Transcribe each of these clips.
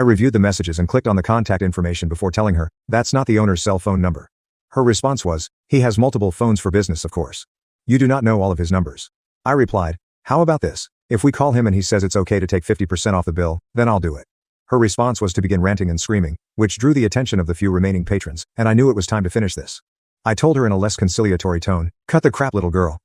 I reviewed the messages and clicked on the contact information before telling her, "That's not the owner's cell phone number." Her response was, "He has multiple phones for business, of course. You do not know all of his numbers." I replied, "How about this? If we call him and he says it's okay to take 50% off the bill, then I'll do it." Her response was to begin ranting and screaming, which drew the attention of the few remaining patrons, and I knew it was time to finish this. I told her in a less conciliatory tone, "Cut the crap, little girl.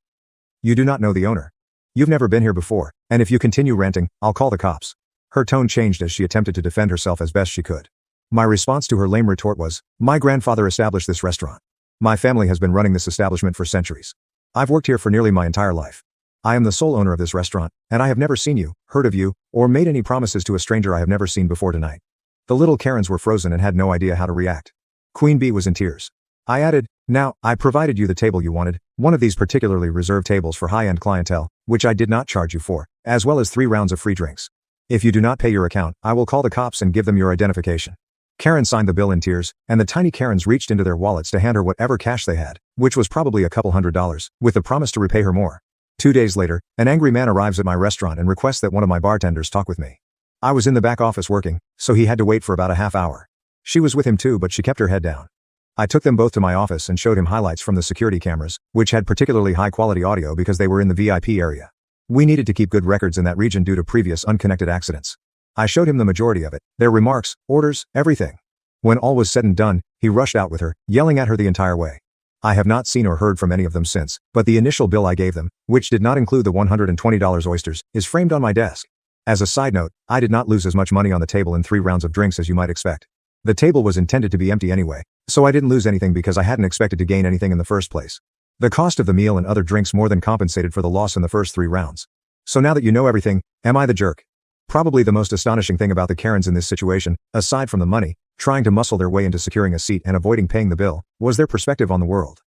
You do not know the owner. You've never been here before, and if you continue ranting, I'll call the cops." Her tone changed as she attempted to defend herself as best she could. My response to her lame retort was, "My grandfather established this restaurant. My family has been running this establishment for centuries. I've worked here for nearly my entire life. I am the sole owner of this restaurant, and I have never seen you, heard of you, or made any promises to a stranger I have never seen before tonight." The little Karens were frozen and had no idea how to react. Queen Bee was in tears. I added, "Now, I provided you the table you wanted, one of these particularly reserved tables for high-end clientele, which I did not charge you for, as well as 3 rounds of free drinks. If you do not pay your account, I will call the cops and give them your identification." Karen signed the bill in tears, and the tiny Karens reached into their wallets to hand her whatever cash they had, which was probably a couple $100s, with the promise to repay her more. 2 days later, an angry man arrives at my restaurant and requests that one of my bartenders talk with me. I was in the back office working, so he had to wait for about a half hour. She was with him too, but she kept her head down. I took them both to my office and showed him highlights from the security cameras, which had particularly high-quality audio because they were in the VIP area. We needed to keep good records in that region due to previous unconnected accidents. I showed him the majority of it, their remarks, orders, everything. When all was said and done, he rushed out with her, yelling at her the entire way. I have not seen or heard from any of them since, but the initial bill I gave them, which did not include the $120 oysters, is framed on my desk. As a side note, I did not lose as much money on the table in 3 rounds of drinks as you might expect. The table was intended to be empty anyway, so I didn't lose anything because I hadn't expected to gain anything in the first place. The cost of the meal and other drinks more than compensated for the loss in the first 3 rounds. So now that you know everything, am I the jerk? Probably the most astonishing thing about the Karens in this situation, aside from the money, trying to muscle their way into securing a seat and avoiding paying the bill, was their perspective on the world.